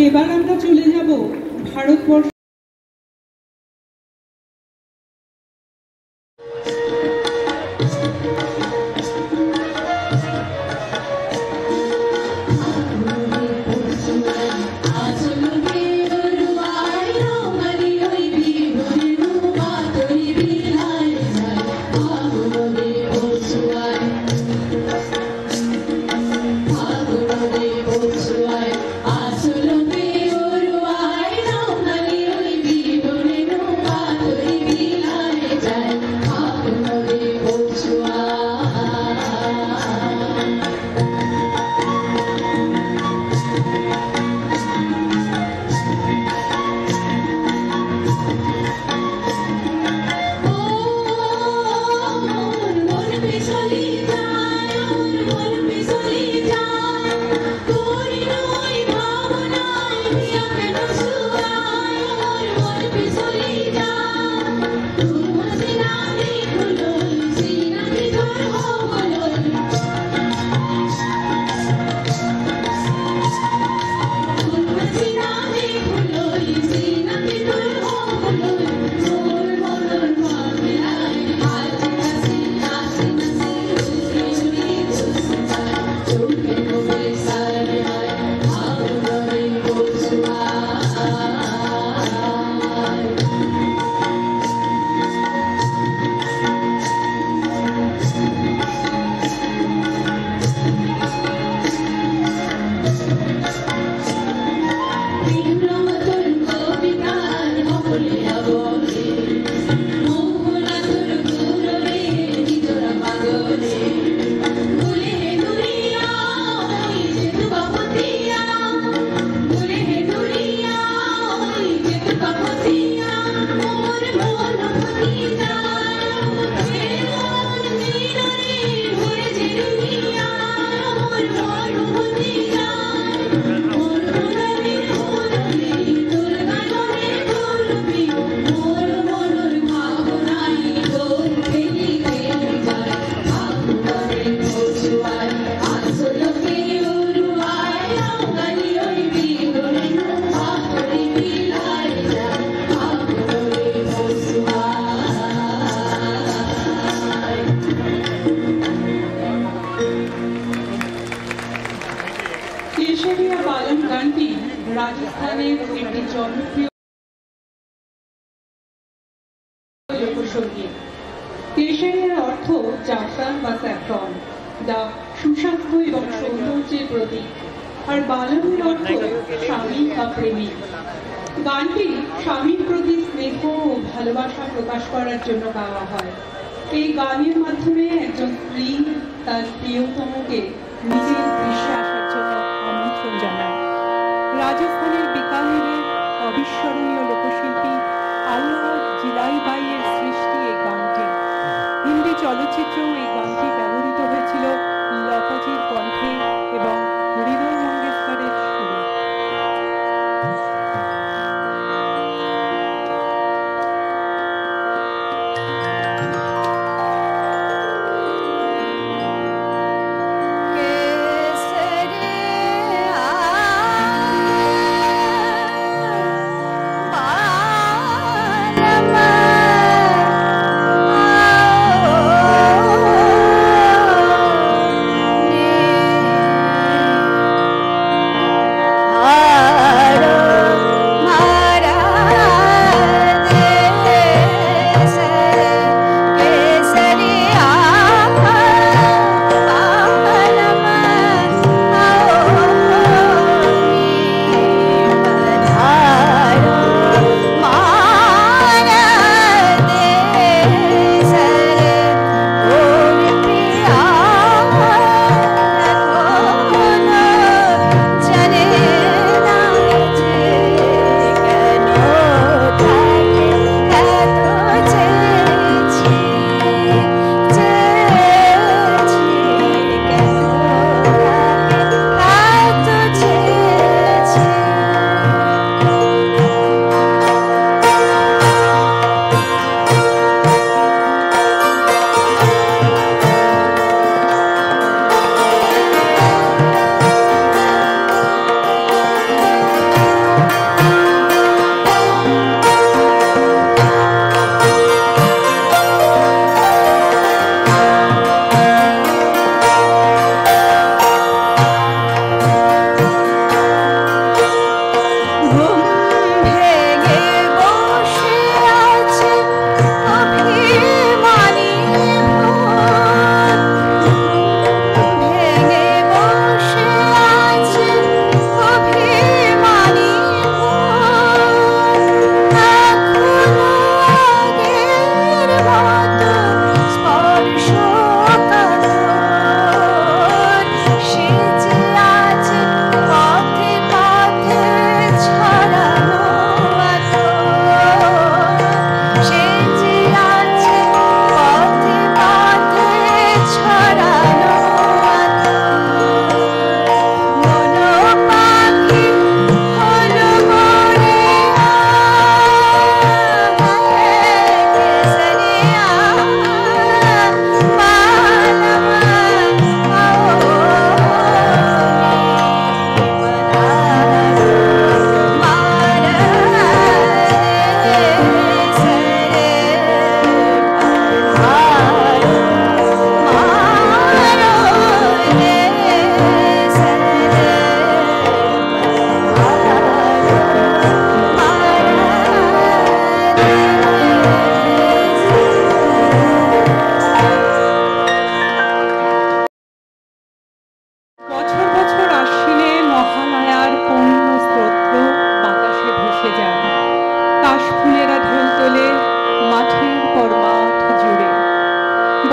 এবার আমরা চলে যাব Bharatvarsha Asolo me uruai, no mali কেশরিয়া বালন গানটি রাজস্থানের একটি জনপ্রিয় লোকসঙ্গীত। কেশরিয়ার অর্থ জাফরান বা স্যাফরন, যা সুস্বাস্থ্য এবং সৌন্দর্যের প্রতীক, আর বালনের অর্থ স্বামী বা প্রেমিক। গানটি স্বামীর প্রতি স্নেহ ও ভালোবাসা প্রকাশ করার জন্য গাওয়া হয়। এই গানের মাধ্যমে একজন স্ত্রী তার প্রিয়তমকে নিজের দৃশ্যে আসার জন্য আমন্ত্রণ জানায়। রাজস্থানের বিকানেরের অবিস্মরণীয় লোকশিল্পী আল্লাহ জিলাইবাইয়ের সৃষ্টি এই গানটি। হিন্দি চলচ্চিত্রেও এই গানটি ব্যবহৃত হয়েছিল লতাজির কণ্ঠে এবং হৃদয় মঙ্গেশকরের সুরে।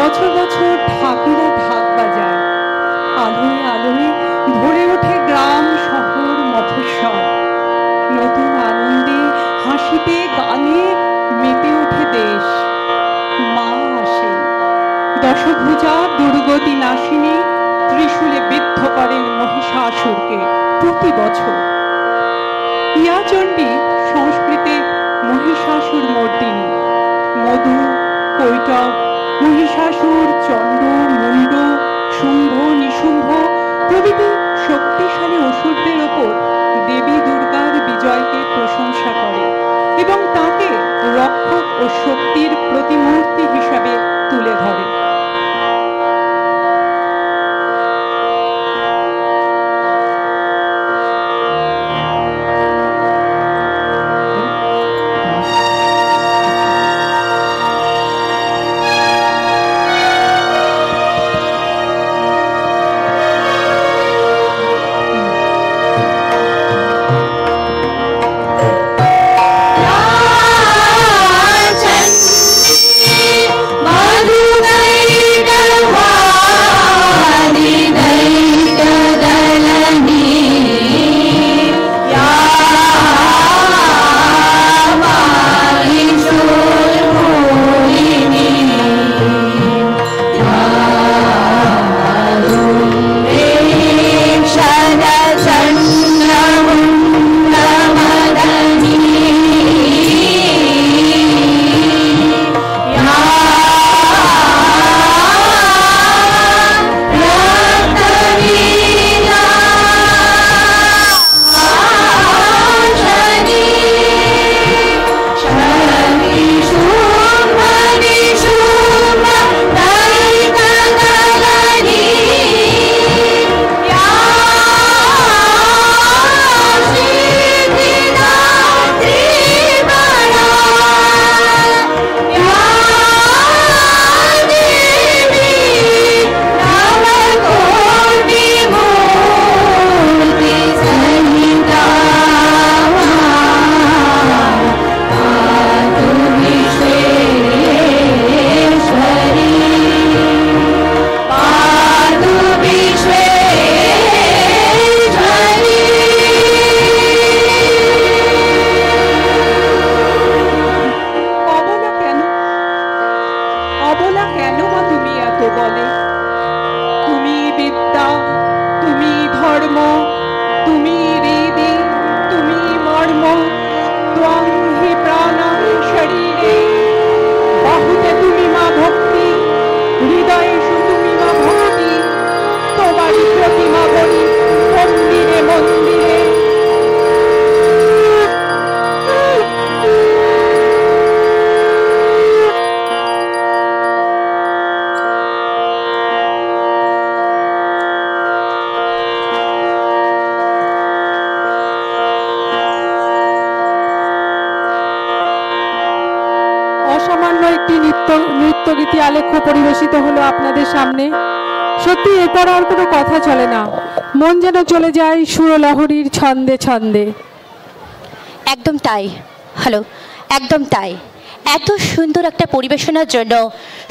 বছর বছর ঢাকিরা ঢাক বাজায়, আলোয় আলোয় ভরে ওঠে গ্রাম শহর মফস্বল। নতুন আনন্দে হাসিতে গানে মেতে ওঠে দেশ। মা আসে, দশভুজা দুর্গতি নাশিনী ত্রিশূলে বিদ্ধ করেন মহিষাসুরকে প্রতি বছর। ইয়াচণ্ডী সংস্কৃতে মহিষাসুর মর্দিনী। মধু, কৈটব, মহিষাসুর, চণ্ড, মুণ্ড, শুম্ভ, নিশুম্ভ প্রভৃতি শক্তিশালী অসুরদের ওপর দেবী দুর্গার বিজয়কে প্রশংসা করে এবং তাকে রক্ষক ও শক্তির প্রতিমূর্তি হিসাবে তুলে ধরে। নৃত্যগীতি আলেখ্য পরিবেশিত হলো আপনাদের সামনে। সত্যি এরপর আর কোনো কথা চলে না, মন যেন চলে যায় সুরলহরীর ছন্দে ছন্দে। একদম তাই। হ্যালো, একদম তাই। এত সুন্দর একটা পরিবেশনার জন্য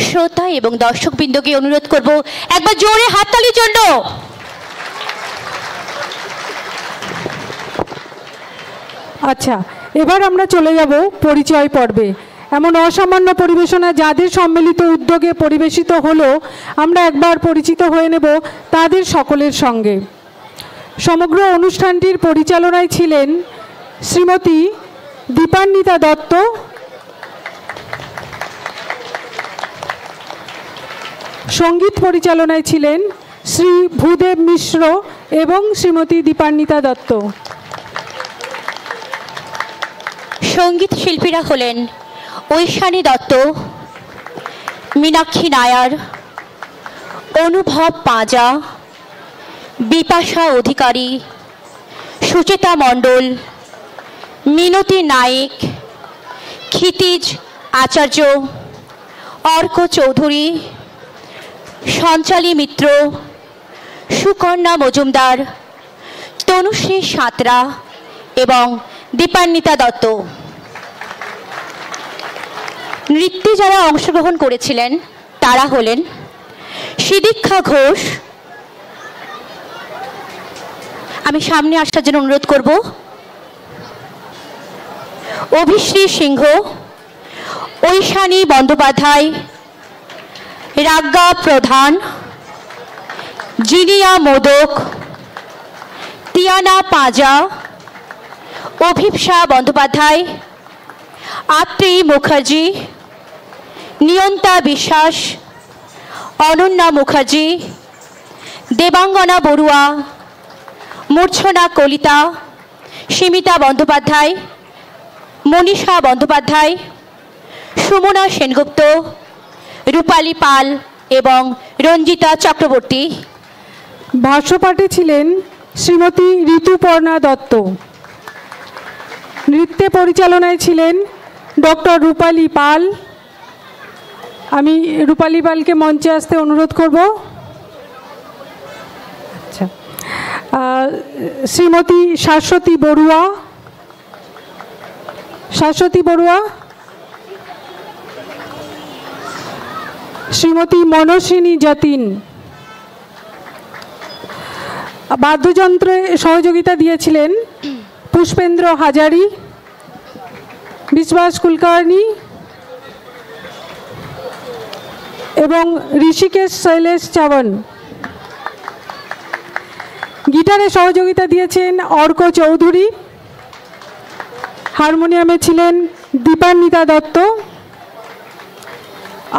শ্রোতা এবং দর্শকবৃন্দকে অনুরোধ করব একবার জোরে হাততালির জন্য। আচ্ছা, এবার আমরা চলে যাব পরিচয় পর্বে। এমন অসামান্য পরিবেশনা যাদের সম্মিলিত উদ্যোগে পরিবেশিত হলো, আমরা একবার পরিচিত হয়ে নেব তাদের সকলের সঙ্গে। সমগ্র অনুষ্ঠানটির পরিচালনায় ছিলেন শ্রীমতী দীপান্বিতা দত্ত, সঙ্গীত পরিচালনায় ছিলেন শ্রী ভূদেব মিশ্র এবং শ্রীমতী দীপান্বিতা দত্ত। সঙ্গীত শিল্পীরা হলেন ঐশানী দত্ত, মীনাক্ষী নায়ার, অনুভব পাঁজা, বিপাশা অধিকারী, সুচেতা মণ্ডল, মিনতি নায়েক, ক্ষিতিজ আচার্য, অর্ক চৌধুরী, সঞ্চালী মিত্র, সুকন্যা মজুমদার, তনুশ্রী সাঁতরা এবং দীপান্বিতা দত্ত। নৃত্যে যারা অংশগ্রহণ করেছিলেন তারা হলেন সিদীক্ষা ঘোষ, আমি সামনে আসার জন্য অনুরোধ করব, অভিশ্রী সিংহ, ঐশানী বন্দ্যোপাধ্যায়, রাজ্ঞা প্রধান, জিনিয়া মোদক, তিয়ানা পাঁজা, অভিপ্সা বন্দ্যোপাধ্যায়, আত্রি মুখার্জি, নিয়ন্তা বিশ্বাস, অনন্যা মুখার্জি, দেবাঙ্গনা বড়ুয়া, মূর্ছনা কলিতা, সীমিতা বন্দ্যোপাধ্যায়, মনীষা বন্দ্যোপাধ্যায়, সুমনা সেনগুপ্ত, রূপালী পাল এবং রঞ্জিতা চক্রবর্তী। ভাষ্যপাঠে ছিলেন শ্রীমতী ঋতুপর্ণা দত্ত। নৃত্যে পরিচালনায় ছিলেন ডক্টর রূপালী পাল। আমি রূপালী পালকে মঞ্চে আসতে অনুরোধ করব। আচ্ছা, শ্রীমতী শাশ্বতী বড়ুয়া, শ্রীমতী মনস্বিনী যতীন। বাদ্যযন্ত্রে সহযোগিতা দিয়েছিলেন পুষ্পেন্দ্র হাজারি, বিশ্বাস কুলকার্নি এবং ঋষিকেশ শৈলেশ চাওয়ান। গিটারে সহযোগিতা দিয়েছেন অর্ক চৌধুরী। হারমোনিয়ামে ছিলেন দীপান্বিতা দত্ত।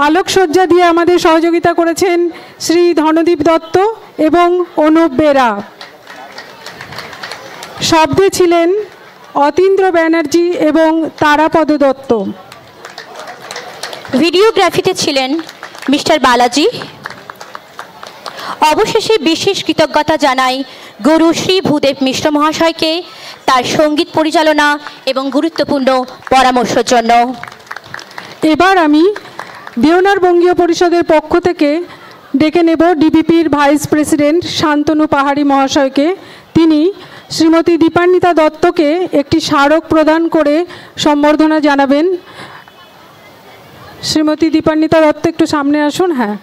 আলোকসজ্জা দিয়ে আমাদের সহযোগিতা করেছেন শ্রী ধনদীপ দত্ত এবং অনুপ বেরা। শব্দে ছিলেন অতীন্দ্র ব্যানার্জি এবং তারাপদ দত্ত। ভিডিওগ্রাফিতে ছিলেন মিস্টার বালাজি। অবশেষে বিশেষ কৃতজ্ঞতা জানাই গুরু শ্রী ভূদেব মিশ্র মহাশয়কে তার সঙ্গীত পরিচালনা এবং গুরুত্বপূর্ণ পরামর্শের জন্য। এবার আমি দেওনার বঙ্গীয় পরিষদের পক্ষ থেকে ডেকে নেব ডিবিপির ভাইস প্রেসিডেন্ট শান্তনু পাহাড়ি মহাশয়কে। তিনি শ্রীমতী দীপান্বিতা দত্তকে একটি স্মারক প্রদান করে সম্বর্ধনা জানাবেন। শ্রীমতী দীপান্বিতা দত্ত একটু সামনে আসুন। হ্যাঁ,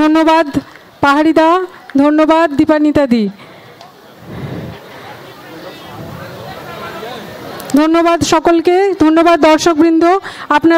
ধন্যবাদ পাহাড়িদা, ধন্যবাদ দীপান্বিতা দি, ধন্যবাদ সকলকে, ধন্যবাদ দর্শকবৃন্দ। আপনারা